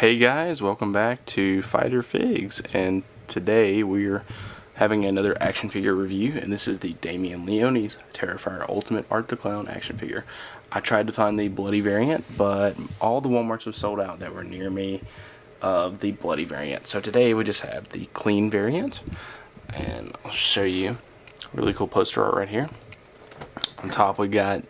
Hey guys, welcome back to Fighter Figs, and today we're having another action figure review, and this is the Damian Leone's Terrifier Ultimate Art the Clown action figure. I tried to find the bloody variant, but all the Walmarts were sold out that were near me of the bloody variant. So today we just have the clean variant, and I'll show you a really cool poster art right here. On top we got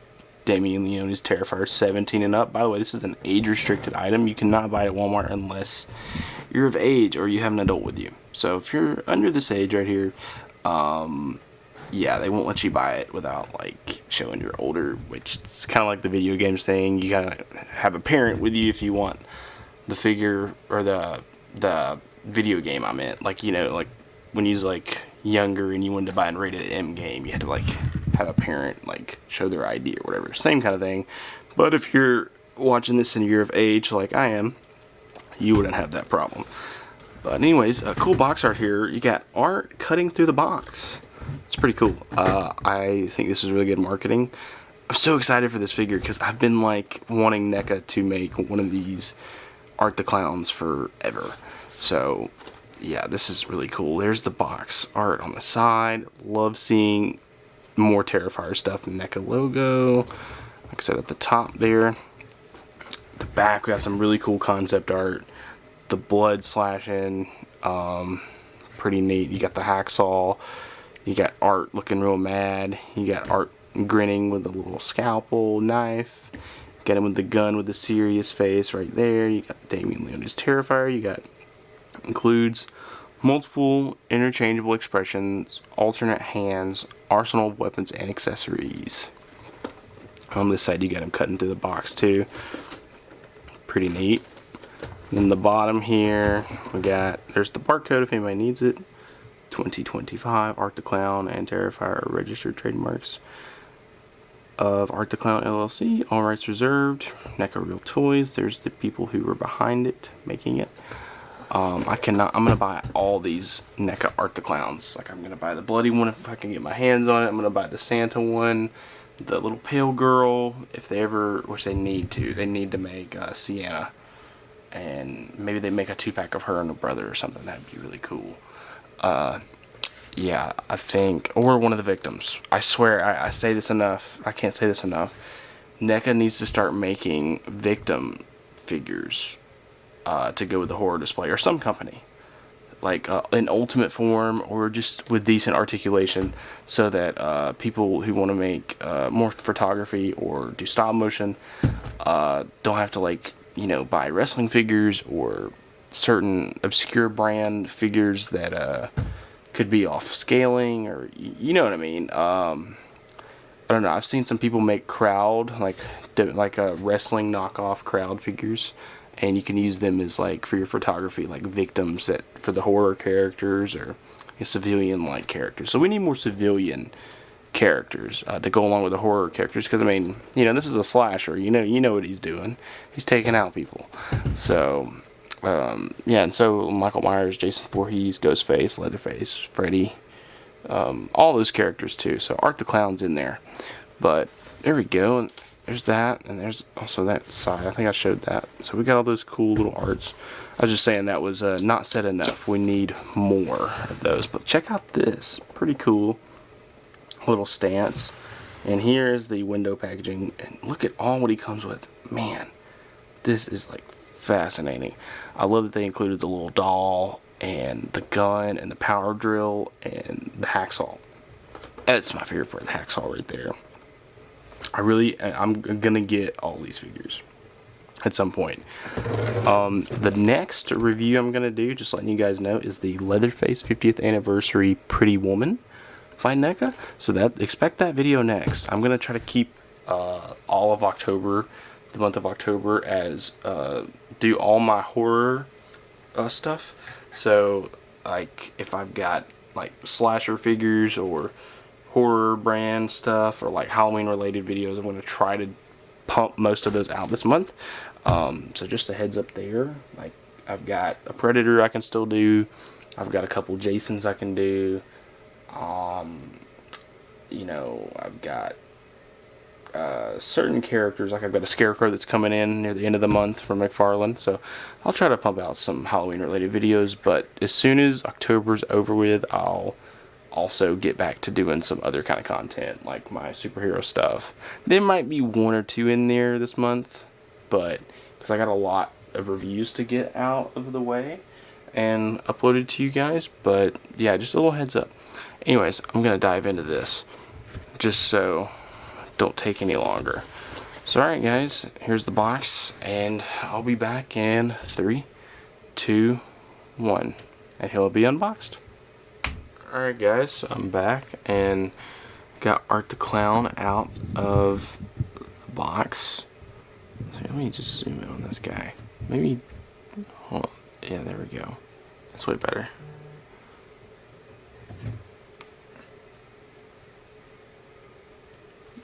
Damian Leone's Terrifier 17 and up. By the way, this is an age-restricted item. You cannot buy it at Walmart unless you're of age or you have an adult with you. So if you're under this age right here, yeah, they won't let you buy it without like showing you're older, which is kind of like the video games thing. You gotta have a parent with you if you want the figure or the video game. I meant, like, you know, like when you was like younger and you wanted to buy a rated M game, you had to like have a parent like show their ID or whatever. Same kind of thing. But if you're watching this and you're of age like I am, you wouldn't have that problem. But anyways, a cool box art here. You got art cutting through the box. It's pretty cool. I think this is really good marketing. I'm so excited for this figure because I've been like wanting NECA to make one of these Art the Clowns forever. So yeah, this is really cool. There's the box art on the side. Love seeing more Terrifier stuff. NECA logo, like I said, at the top there. The back, we got some really cool concept art. The blood slashing, pretty neat. You got the hacksaw. You got art looking real mad. You got art grinning with a little scalpel knife. Got him with the gun with the serious face right there. You got Damian Leone's Terrifier. You got includes multiple interchangeable expressions, alternate hands, arsenal of weapons and accessories. On this side you got him cutting through the box too. Pretty neat. In the bottom here we got, there's the barcode if anybody needs it. 2025 Art the Clown and Terrifier are registered trademarks of Art the Clown LLC. All rights reserved. NECA Real Toys. There's the people who were behind it, making it. I'm gonna buy all these NECA Art the Clowns. Like, I'm gonna buy the bloody one if I can get my hands on it. I'm gonna buy the Santa one, the little pale girl, if they ever, which they need to make Sienna, and maybe they make a 2-pack of her and her brother or something. That'd be really cool. Yeah, I think, or one of the victims. I swear, I say this enough. I can't say this enough. NECA needs to start making victim figures to go with the horror display, or some company, like in ultimate form or just with decent articulation, so that people who want to make more photography or do stop motion don't have to, like, you know, buy wrestling figures or certain obscure brand figures that could be off scaling, or you know what I mean. I don't know, I've seen some people make crowd, like a wrestling knockoff crowd figures, and you can use them as, like, for your photography, like victims that for the horror characters or civilian like characters. So we need more civilian characters to go along with the horror characters, because I mean, you know, this is a slasher. You know what he's doing. He's taking out people. So yeah, and so Michael Myers, Jason Voorhees, Ghostface, Leatherface, Freddy, all those characters too. So Art the Clown's in there. But there we go. And there's that, and there's also that side. I think I showed that. So we got all those cool little arts. I was just saying that was not said enough. We need more of those. But check out this. Pretty cool little stance. And here is the window packaging. And look at all what he comes with. Man, this is like fascinating. I love that they included the little doll and the gun and the power drill and the hacksaw. That's my favorite part, the hacksaw right there. I'm gonna get all these figures at some point. The next review I'm gonna do, just letting you guys know, is the Leatherface 50th Anniversary Pretty Woman by NECA. So expect that video next. I'm gonna try to keep all of October, the month of October, as do all my horror stuff. So, like, if I've got like slasher figures or horror brand stuff or like Halloween related videos, I'm going to try to pump most of those out this month. So just a heads up there. Like, I've got a Predator I can still do. I've got a couple Jasons I can do. You know, I've got certain characters. Like I've got a Scarecrow that's coming in near the end of the month from McFarlane, so I'll try to pump out some Halloween related videos, but as soon as October's over with, I'll also get back to doing some other kind of content, like my superhero stuff. There might be one or two in there this month, but because I got a lot of reviews to get out of the way and uploaded to you guys. But yeah, just a little heads up. Anyways, I'm gonna dive into this just so don't take any longer. So alright guys, here's the box, and I'll be back in 3, 2, 1, and he'll be unboxed. Alright guys, I'm back and got Art the Clown out of the box. So let me just zoom in on this guy. Maybe, hold on. Yeah, there we go. That's way better.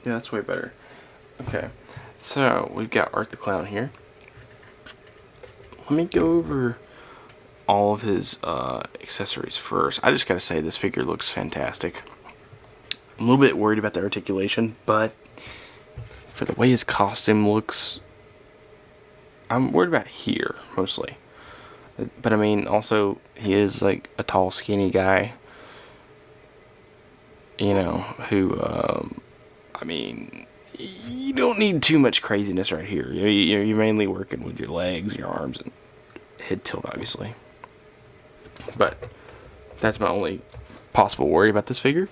Yeah, that's way better. Okay, so we've got Art the Clown here. Let me go over all of his accessories first. I just gotta say, this figure looks fantastic. I'm a little bit worried about the articulation, but for the way his costume looks, I'm worried about here mostly. But I mean, also he is like a tall, skinny guy, you know, who I mean, you don't need too much craziness right here. You're mainly working with your legs, your arms, and head tilt, obviously. But that's my only possible worry about this figure.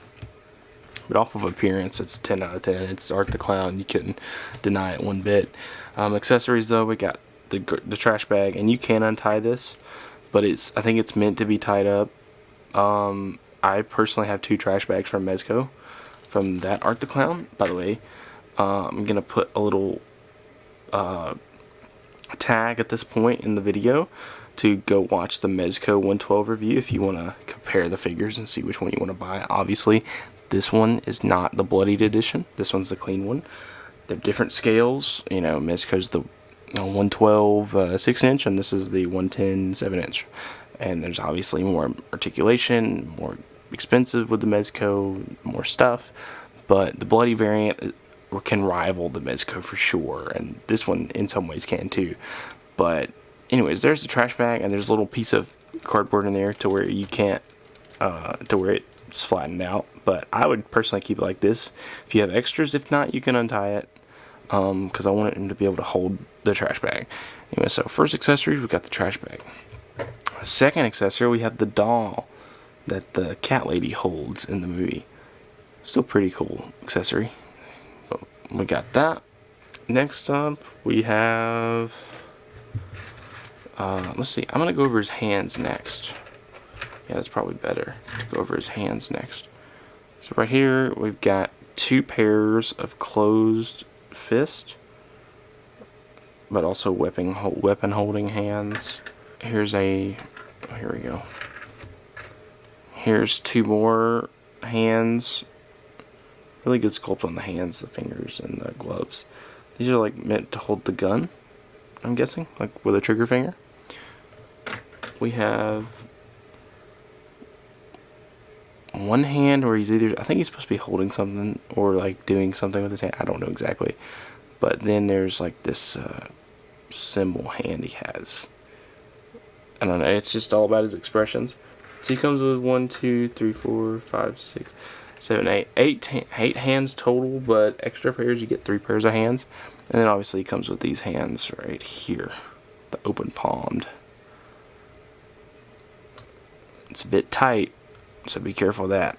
But off of appearance, it's 10 out of 10. It's Art the Clown. You couldn't deny it one bit. Accessories, though, we got the trash bag, and you can untie this, but I think it's meant to be tied up. I personally have 2 trash bags from Mezco, from that Art the Clown. By the way, I'm gonna put a little tag at this point in the video to go watch the Mezco 112 review if you want to compare the figures and see which one you want to buy. Obviously, this one is not the bloodied edition. This one's the clean one. They're different scales. You know, Mezco's the 112 6-inch, and this is the 110 7-inch. And there's obviously more articulation, more expensive with the Mezco, more stuff. But the bloody variant can rival the Mezco for sure, and this one in some ways can too. But anyways, there's the trash bag, and there's a little piece of cardboard in there to where you can't, to where it's flattened out. But I would personally keep it like this. If you have extras, if not, you can untie it, because I want him to be able to hold the trash bag. Anyway, so first accessories, we got the trash bag. Second accessory, we have the doll that the cat lady holds in the movie. Still pretty cool accessory. We got that. Next up, we have, let's see, I'm gonna go over his hands next. Yeah, that's probably better. Go over his hands next. So right here, we've got 2 pairs of closed fist, but also weapon holding hands. Here's here we go. Here's 2 more hands. Really good sculpt on the hands, the fingers, and the gloves. These are like meant to hold the gun, I'm guessing, like with a trigger finger. We have one hand where he's either, I think he's supposed to be holding something or like doing something with his hand. I don't know exactly. But then there's like this symbol hand he has. I don't know, it's just all about his expressions. So he comes with 1, 2, 3, 4, 5, 6, 7, 8 hands total, but extra pairs, you get 3 pairs of hands. And then obviously he comes with these hands right here, the open palmed. It's a bit tight, so be careful of that.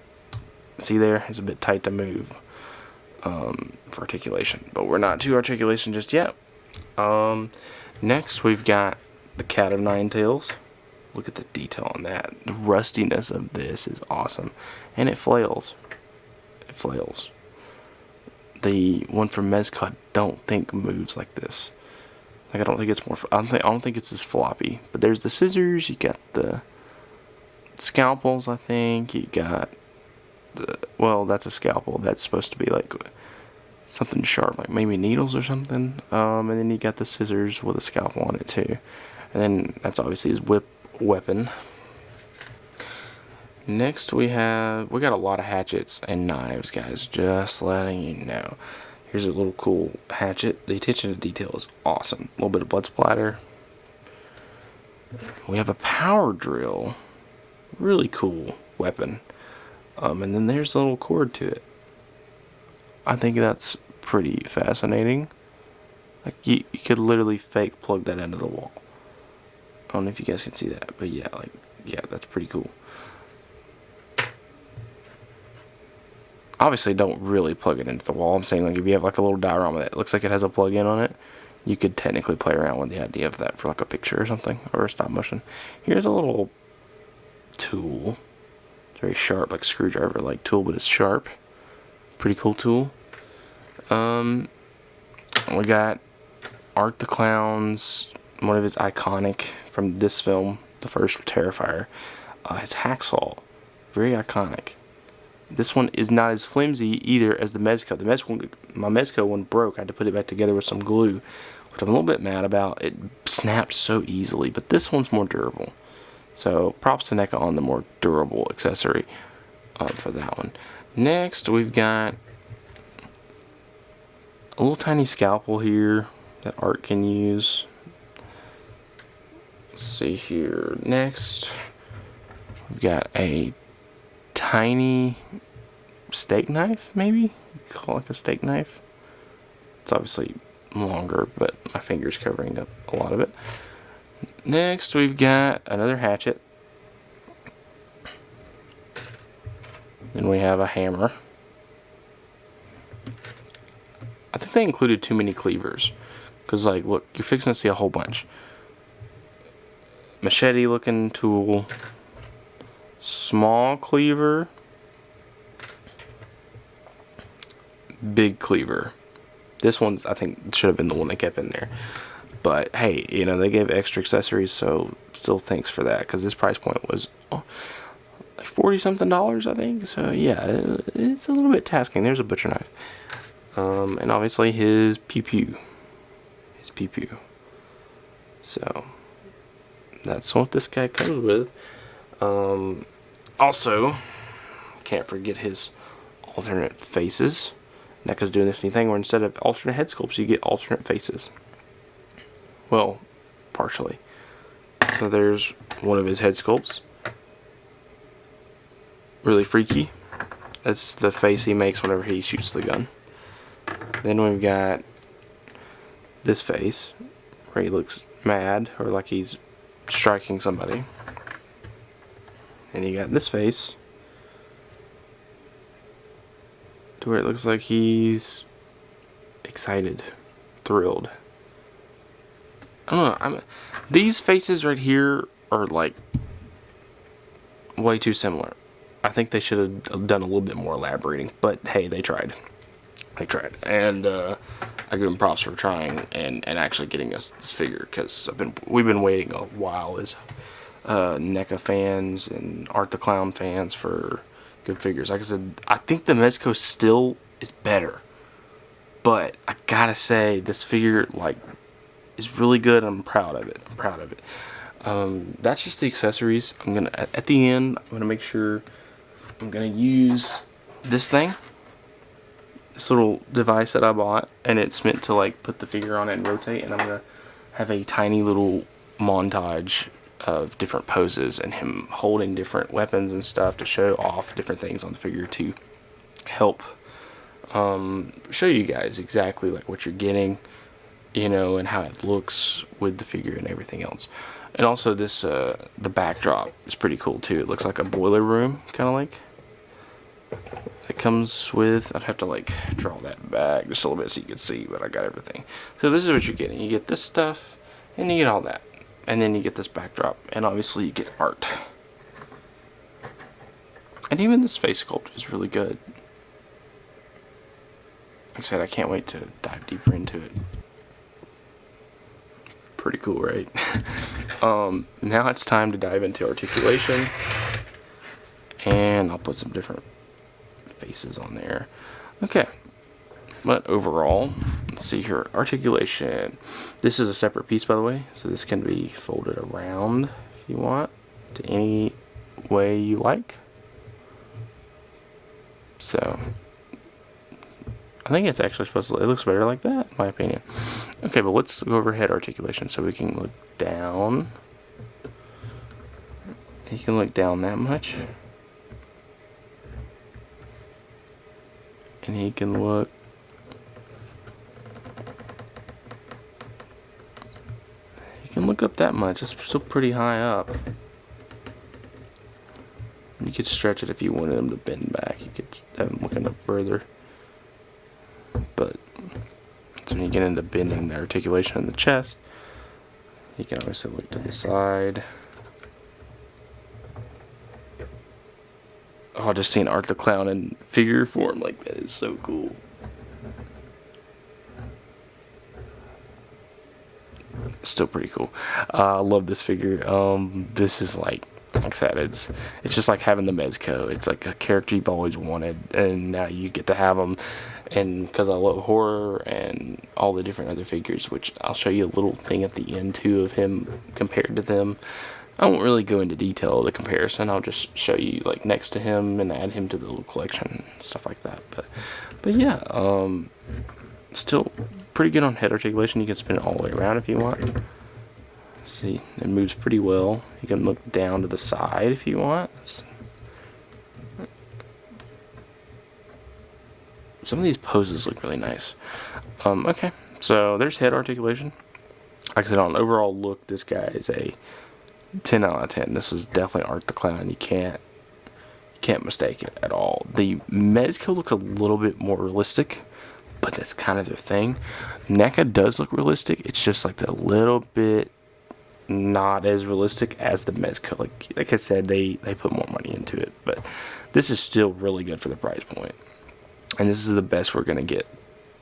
See there, it's a bit tight to move for articulation, but we're not to articulation just yet. Next we've got the Cat of Nine Tails. Look at the detail on that. The rustiness of this is awesome, and it flails. It flails. The one from Mezco, I don't think moves like this. Like I don't think it's more. I don't think it's as floppy. But there's the scissors. You got the scalpels. I think you got the. Well, that's a scalpel. That's supposed to be like something sharp, like maybe needles or something. And then you got the scissors with a scalpel on it too. And then that's obviously his weapon. Next we got a lot of hatchets and knives, guys, just letting you know. Here's a little cool hatchet. The attention to detail is awesome. A little bit of blood splatter. We have a power drill. Really cool weapon. And then there's a little cord to it. I think that's pretty fascinating. Like you could literally fake plug that into the wall. I don't know if you guys can see that, but yeah, that's pretty cool. Obviously, don't really plug it into the wall. I'm saying, like, if you have like a little diorama that looks like it has a plug-in on it, you could technically play around with the idea of that for like a picture or something, or a stop motion. Here's a little tool. It's very sharp, like screwdriver like tool, but it's sharp. Pretty cool tool. We got Art the Clown's, one of his iconic from this film, the first Terrifier, his hacksaw. Very iconic. This one is not as flimsy either as the Mezco. My Mezco one broke. I had to put it back together with some glue, which I'm a little bit mad about. It snapped so easily, but this one's more durable. So props to NECA on the more durable accessory for that one. Next, we've got a little tiny scalpel here that Art can use. Let's see here. Next, we've got a tiny steak knife, maybe? You call it like a steak knife. It's obviously longer, but my finger's covering up a lot of it. Next, we've got another hatchet. Then we have a hammer. I think they included too many cleavers. Because, like, look, you're fixing to see a whole bunch. Machete looking tool. Small cleaver. Big cleaver. This one's, I think, should have been the one they kept in there. But, hey, you know, they gave extra accessories, so still thanks for that. Because this price point was like $40-something, I think. So, yeah, it's a little bit tasking. There's a butcher knife. And obviously his pew-pew. His pew-pew. So, that's what this guy comes with. Also, can't forget his alternate faces. NECA's doing this new thing where instead of alternate head sculpts, you get alternate faces. Well, partially. So there's one of his head sculpts. Really freaky. That's the face he makes whenever he shoots the gun. Then we've got this face where he looks mad or like he's striking somebody. And you got this face to where it looks like he's excited, thrilled. I don't know. These faces right here are like way too similar. I think they should have done a little bit more elaborating, but hey, they tried. They tried, and I give them props for trying and actually getting us this figure, because we've been waiting a while as NECA fans and Art the Clown fans for good figures. Like I said, I think the Mezco still is better, but I gotta say this figure is really good. I'm proud of it. That's just the accessories. I'm gonna at the end. I'm gonna make sure I'm gonna use this thing, this little device that I bought, and it's meant to like put the figure on it and rotate. And I'm gonna have a tiny little montage of different poses and him holding different weapons and stuff to show off different things on the figure to help show you guys exactly like what you're getting, you know, and how it looks with the figure and everything else. And also this the backdrop is pretty cool too. It looks like a boiler room, kind of like. It comes with, I'd have to like draw that back just a little bit so you can see, but I got everything. So this is what you're getting. You get this stuff and you get all that. And then you get this backdrop, and obviously you get art. And even this face sculpt is really good. Like I said, I can't wait to dive deeper into it. Pretty cool, right? Now it's time to dive into articulation. And I'll put some different faces on there. Okay. But overall, let's see here, articulation. This is a separate piece, by the way, so this can be folded around if you want, to any way you like. So, I think it's actually supposed to, it looks better like that, in my opinion. Okay, but let's go over head articulation so we can look down. You can look down that much. And he can look. You can look up that much. It's still pretty high up. You could stretch it if you wanted him to bend back. You could have him looking up further. But so when you get into bending the articulation in the chest, you can obviously look to the side. Oh, just seeing Art the Clown in figure form like that is so cool. Still pretty cool. I love this figure. This is like I said, it's just like having the Mezco. It's like a character you've always wanted, and now you get to have them. And because I love horror and all the different other figures, which I'll show you a little thing at the end too of him compared to them. I won't really go into detail of the comparison. I'll just show you like next to him and add him to the little collection and stuff like that. But yeah, still pretty good on head articulation. You can spin it all the way around if you want. See, it moves pretty well. You can look down to the side if you want. Some of these poses look really nice. Okay, so there's head articulation. Like I said, on overall look, this guy is a 10 out of 10. This is definitely Art the Clown. You can't mistake it at all. The Mezco looks a little bit more realistic, but that's kind of their thing. NECA does look realistic. It's just like a little bit not as realistic as the Mezco. Like I said, they put more money into it, but this is still really good for the price point. And this is the best we're gonna get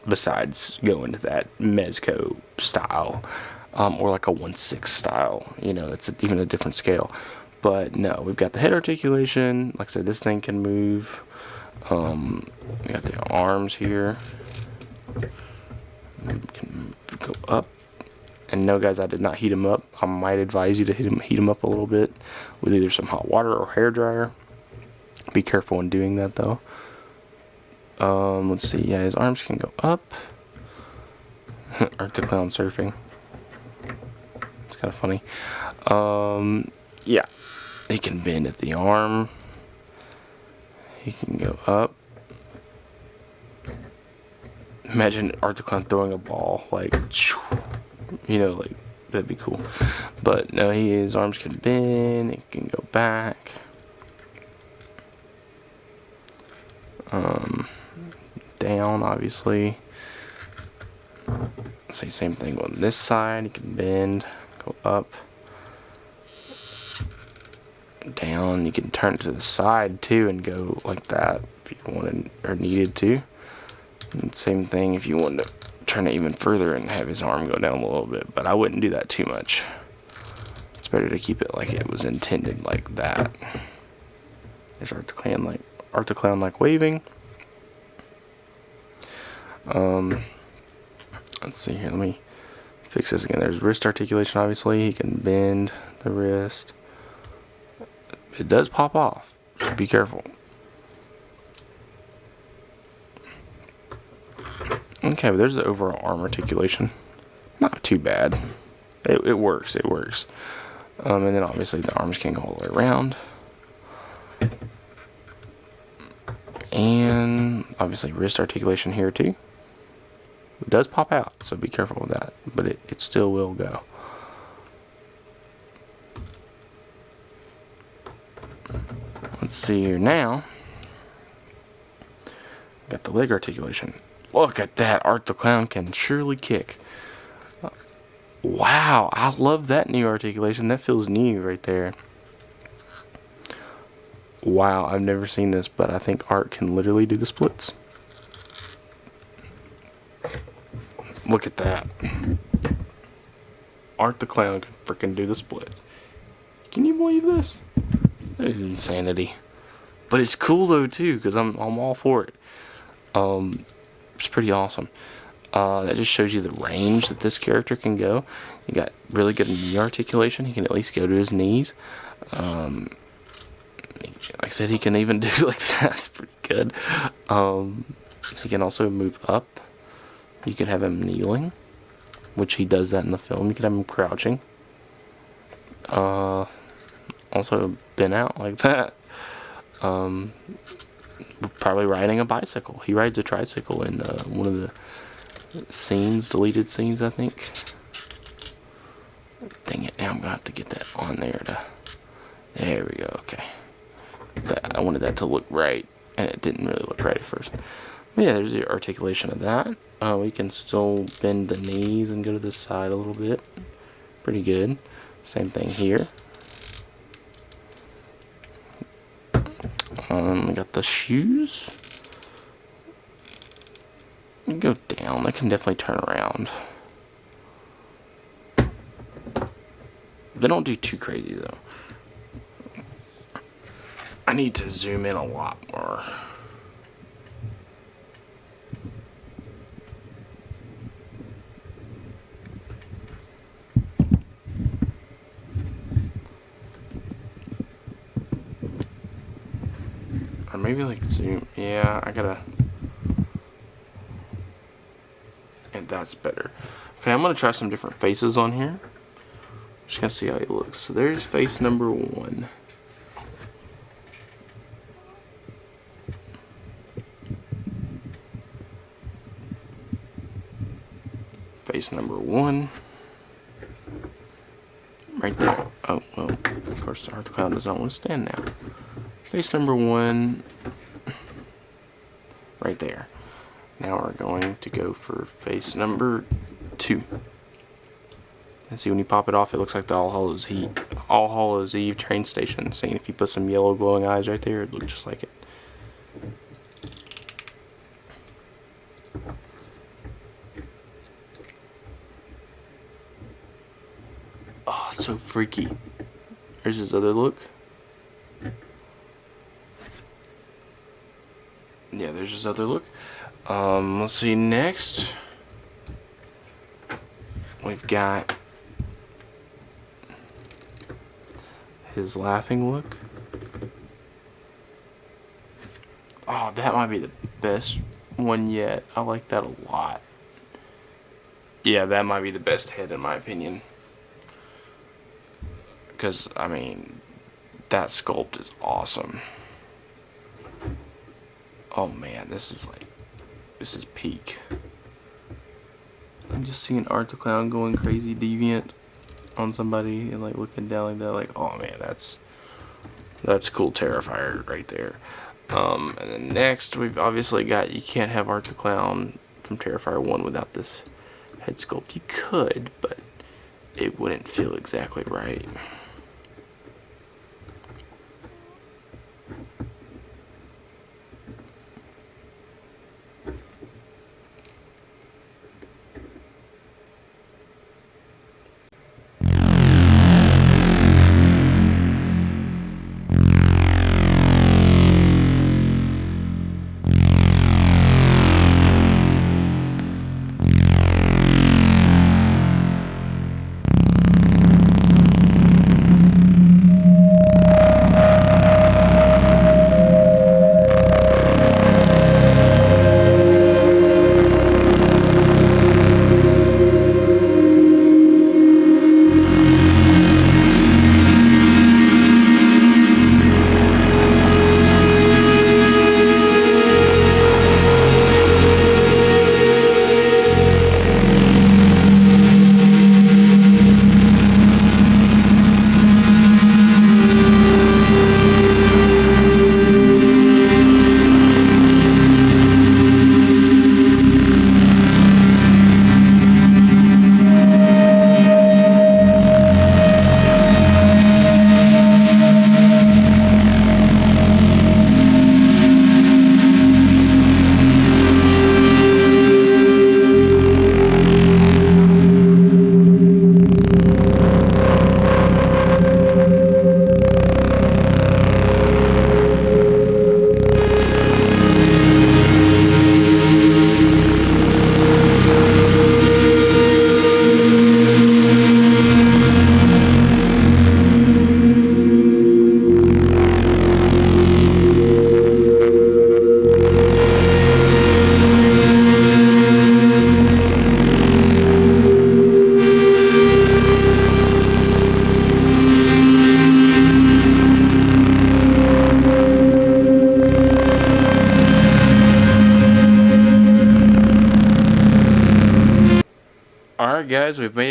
besides going to that Mezco style, or like a 1/6 style. You know, it's even a different scale. But no, we've got the head articulation. Like I said, this thing can move. We got the arms here. Can go up. And no, guys, I did not heat them up. I might advise you to heat them up a little bit with either some hot water or hair dryer. Be careful when doing that, though. Let's see. Yeah, his arms can go up. Art the Clown surfing. It's kind of funny. Yeah, he can bend at the arm. He can go up. Imagine Art the Clown throwing a ball, like, you know, like, that'd be cool. But no, his arms can bend, he can go back. Down, obviously. Say same thing on this side, he can bend, go up. Down, you can turn it to the side too and go like that if you wanted or needed to. And same thing if you wanted to turn it even further and have his arm go down a little bit, but I wouldn't do that too much. It's better to keep it like it was intended, like that. There's Art the Clown like waving. Let's see here, let me fix this again. There's wrist articulation, obviously. He can bend the wrist. It does pop off, so be careful. Okay, but there's the overall arm articulation. Not too bad. It works, it works. And then obviously the arms can go all the way around. And obviously wrist articulation here too. It does pop out, so be careful with that. But it still will go. Let's see here now. Got the leg articulation. Look at that. Art the Clown can surely kick. Wow, I love that new articulation. That feels new right there. Wow, I've never seen this, but I think Art can literally do the splits. Look at that. Art the Clown can freaking do the splits. Can you believe this? That is insanity. But it's cool though too, because I'm all for it. It's pretty awesome. That just shows you the range that this character can go. You got really good knee articulation. He can at least go to his knees. Like I said, he can even do like that. It's pretty good. He can also move up. You can have him kneeling, which he does that in the film. You can have him crouching. Also bent out like that. Probably riding a bicycle. He rides a tricycle in one of the scenes, deleted scenes, I think. Dang it, now I'm gonna have to get that on there there we go. Okay, I wanted that to look right, and it didn't really look right at first. But yeah, there's the articulation of that. We can still bend the knees and go to the side a little bit. Pretty good. Same thing here. We got the shoes. Go down. They can definitely turn around. They don't do too crazy though. I need to zoom in a lot more. Or maybe like zoom. Yeah, I gotta. And that's better. Okay, I'm gonna try some different faces on here. Just gonna see how he looks. So there's face number 1. Face number 1. Right there. Oh, well, of course the ARTICULATION does not want to stand now. Face number 1. Right there. Now we're going to go for face number 2. And see, when you pop it off, it looks like the All Hallows Eve train station scene. If you put some yellow glowing eyes right there, it'd look just like it. Oh, it's so freaky. There's his other look. Yeah, there's his other look. Let's see, next we've got his laughing look. Oh, that might be the best one yet. I like that a lot. Yeah, that might be the best head in my opinion. Because, I mean, that sculpt is awesome. Oh man, this is peak. I'm just seeing ARTICULATION going crazy deviant on somebody and like looking down like that, like, oh man, that's cool Terrifier right there. And then next we've obviously got, you can't have ARTICULATION from Terrifier 1 without this head sculpt. You could, but it wouldn't feel exactly right.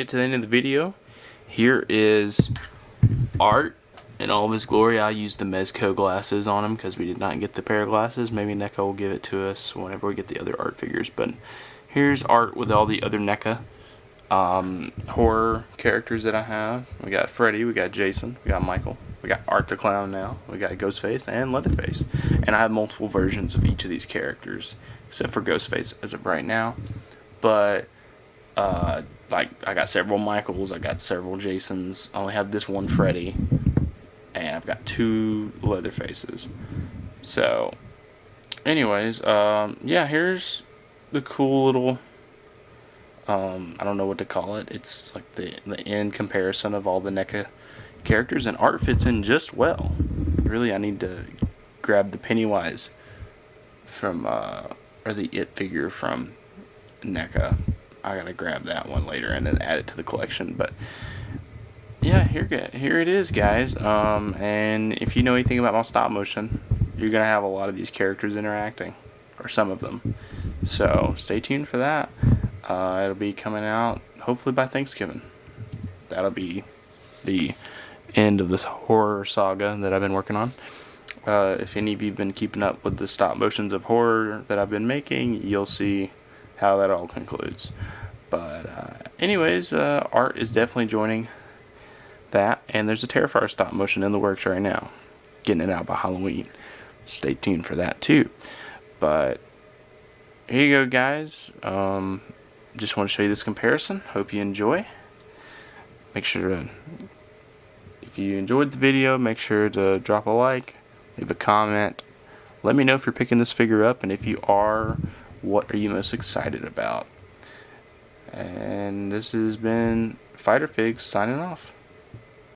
it to the end of the video. Here is Art in all of his glory. I used the Mezco glasses on him because we did not get the pair of glasses. Maybe NECA will give it to us whenever we get the other Art figures. But here's Art with all the other NECA horror characters that I have. We got Freddy, we got Jason, we got Michael, we got Art the Clown now, we got Ghostface and Leatherface. And I have multiple versions of each of these characters, except for Ghostface as of right now. But like, I got several Michaels, I got several Jasons, I only have this one Freddy, and I've got 2 Leatherfaces. So anyways, yeah, here's the cool little I don't know what to call it. It's like the end comparison of all the NECA characters, and Art fits in just well. Really, I need to grab the Pennywise from or the It figure from NECA. I gotta grab that one later and then add it to the collection. But yeah, here it is, guys. And if you know anything about my stop motion, you're gonna have a lot of these characters interacting, or some of them. So stay tuned for that. It'll be coming out hopefully by Thanksgiving. That'll be the end of this horror saga that I've been working on. If any of you have been keeping up with the stop motions of horror that I've been making, you'll see how that all concludes. But anyways, Art is definitely joining that, and there's a Terrifier stop motion in the works right now, getting it out by Halloween. Stay tuned for that too. But here you go, guys. Just want to show you this comparison. Hope you enjoy. Make sure to, if you enjoyed the video, make sure to drop a like, leave a comment. Let me know if you're picking this figure up, and if you are, what are you most excited about? And this has been Fighter Figs signing off.